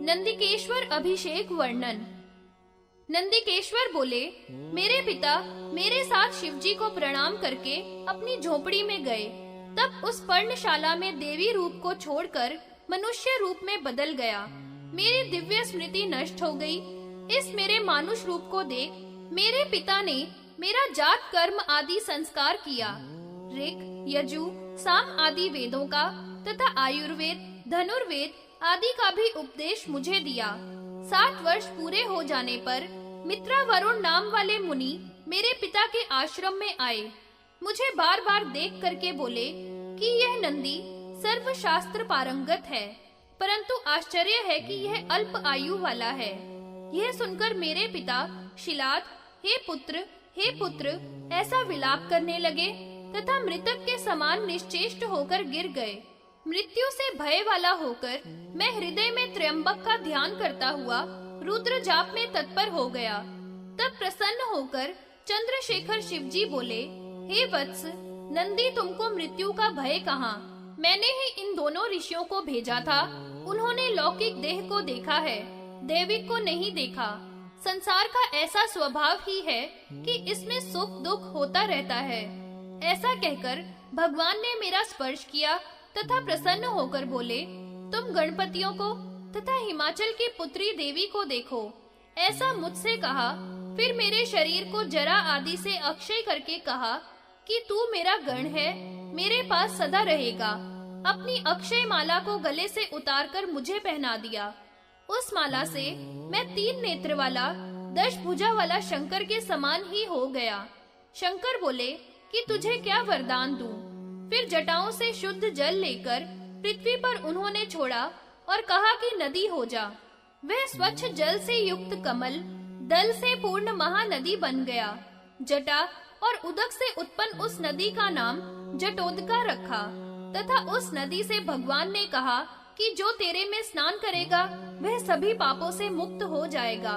नंदिकेश्वर अभिषेक वर्णन। नंदिकेश्वर बोले, मेरे पिता मेरे साथ शिवजी को प्रणाम करके अपनी झोपड़ी में गए। तब उस पर्णशाला में देवी रूप को छोड़कर मनुष्य रूप में बदल गया। मेरी दिव्य स्मृति नष्ट हो गई। इस मेरे मानुष रूप को देख मेरे पिता ने मेरा जात कर्म आदि संस्कार किया। ऋक, यजु, साम आदि वेदों का तथा आयुर्वेद, धनुर्वेद आदि का भी उपदेश मुझे दिया। 7 वर्ष पूरे हो जाने पर मित्रा वरुण नाम वाले मुनि मेरे पिता के आश्रम में आए। मुझे बार बार देख करके बोले कि यह नंदी सर्वशास्त्र पारंगत है, परंतु आश्चर्य है कि यह अल्प आयु वाला है। यह सुनकर मेरे पिता शिलाद, हे पुत्र, ऐसा विलाप करने लगे तथा मृतक के समान निश्चेष्ट होकर गिर गए। मृत्यु से भय वाला होकर मैं हृदय में त्र्यंबक का ध्यान करता हुआ रुद्र जाप में तत्पर हो गया। तब प्रसन्न होकर चंद्रशेखर शिवजी बोले, हे वत्स, नंदी तुमको मृत्यु का भय कहाँ? मैंने ही इन दोनों ऋषियों को भेजा था। उन्होंने लौकिक देह को देखा है, दैविक को नहीं देखा। संसार का ऐसा स्वभाव ही है कि इसमें सुख दुख होता रहता है। ऐसा कहकर भगवान ने मेरा स्पर्श किया तथा प्रसन्न होकर बोले, तुम गणपतियों को तथा हिमाचल की पुत्री देवी को देखो। ऐसा मुझसे कहा। फिर मेरे शरीर को जरा आदि से अक्षय करके कहा कि तू मेरा गण है, मेरे पास सदा रहेगा। अपनी अक्षय माला को गले से उतारकर मुझे पहना दिया। उस माला से मैं 3 नेत्र वाला 10 भुजा वाला शंकर के समान ही हो गया। शंकर बोले कि तुझे क्या वरदान दूं? फिर जटाओं से शुद्ध जल लेकर पृथ्वी पर उन्होंने छोड़ा और कहा कि नदी हो जा। वह स्वच्छ जल से युक्त कमल दल से पूर्ण महानदी बन गया। जटा और उदक से उत्पन्न उस नदी का नाम जटोदका रखा तथा उस नदी से भगवान ने कहा कि जो तेरे में स्नान करेगा वह सभी पापों से मुक्त हो जाएगा।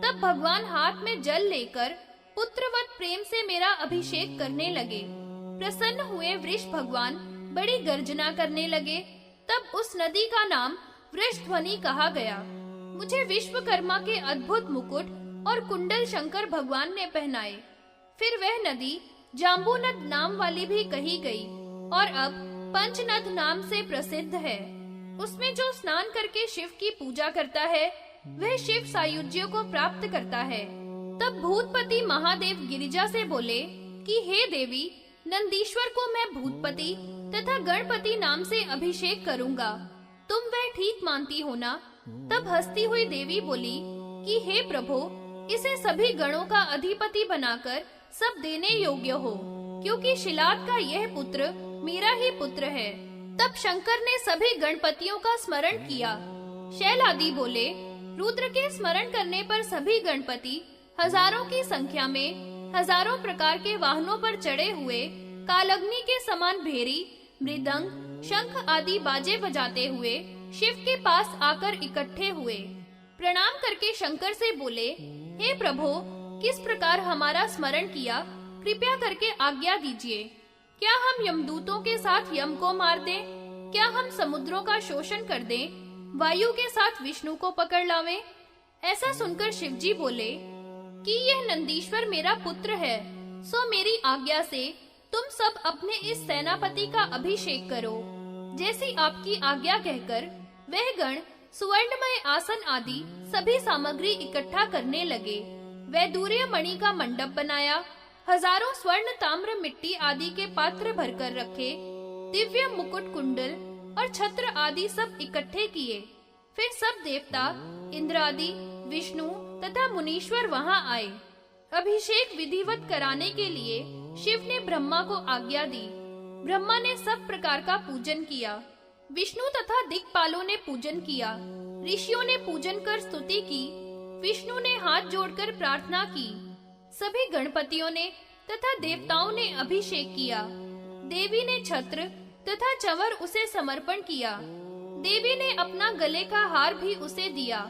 तब भगवान हाथ में जल लेकर पुत्रवत प्रेम से मेरा अभिषेक करने लगे। प्रसन्न हुए वृष भगवान बड़ी गर्जना करने लगे। तब उस नदी का नाम वृषध्वनि कहा गया। मुझे विश्वकर्मा के अद्भुत मुकुट और कुंडल शंकर भगवान ने पहनाए। फिर वह नदी जाम्बूनद नाम वाली भी कही गई और अब पंचनद नाम से प्रसिद्ध है। उसमें जो स्नान करके शिव की पूजा करता है वह शिव सायुज्य को प्राप्त करता है। तब भूतपति महादेव गिरिजा से बोले कि हे देवी, नंदीश्वर को मैं भूतपति तथा गणपति नाम से अभिषेक करूंगा। तुम वह ठीक मानती हो ना? तब हंसती हुई देवी बोली कि हे प्रभु, इसे सभी गणों का अधिपति बनाकर सब देने योग्य हो, क्योंकि शिलाद का यह पुत्र मेरा ही पुत्र है। तब शंकर ने सभी गणपतियों का स्मरण किया। शैल आदि बोले, रुद्र के स्मरण करने पर सभी गणपति हजारों की संख्या में हजारों प्रकार के वाहनों पर चढ़े हुए कालग्नि के समान भेरी, मृदंग, शंख आदि बाजे बजाते हुए शिव के पास आकर इकट्ठे हुए। प्रणाम करके शंकर से बोले, हे प्रभु, किस प्रकार हमारा स्मरण किया, कृपया करके आज्ञा दीजिए। क्या हम यमदूतों के साथ यम को मार दें? क्या हम समुद्रों का शोषण कर दें? वायु के साथ विष्णु को पकड़ लावें? ऐसा सुनकर शिवजी बोले कि यह नंदीश्वर मेरा पुत्र है, सो मेरी आज्ञा से तुम सब अपने इस सेनापति का अभिषेक करो। जैसी आपकी आज्ञा कहकर वह गण सुवर्णमय आसन आदि सभी सामग्री इकट्ठा करने लगे। वैदूर्य मणि का मंडप बनाया, हजारों स्वर्ण ताम्र मिट्टी आदि के पात्र भरकर रखे, दिव्य मुकुट कुंडल और छत्र आदि सब इकट्ठे किए। फिर सब देवता, इंद्र आदि, विष्णु तथा मुनीश्वर वहां आए। अभिषेक विधिवत कराने के लिए शिव ने ब्रह्मा को आज्ञा दी। ब्रह्मा ने सब प्रकार का पूजन किया। विष्णु तथा दिक्पालों ने पूजन किया। ऋषियों ने पूजन कर स्तुति की। विष्णु ने हाथ जोड़कर प्रार्थना की। सभी गणपतियों ने तथा देवताओं ने अभिषेक किया। देवी ने छत्र तथा चंवर उसे समर्पण किया। देवी ने अपना गले का हार भी उसे दिया।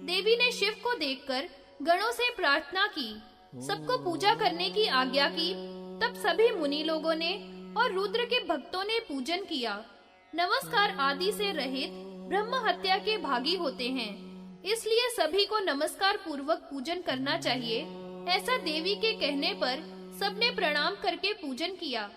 देवी ने शिव को देखकर गणों से प्रार्थना की, सबको पूजा करने की आज्ञा की। तब सभी मुनि लोगों ने और रुद्र के भक्तों ने पूजन किया। नमस्कार आदि से रहित ब्रह्म हत्या के भागी होते हैं, इसलिए सभी को नमस्कार पूर्वक पूजन करना चाहिए। ऐसा देवी के कहने पर सबने प्रणाम करके पूजन किया।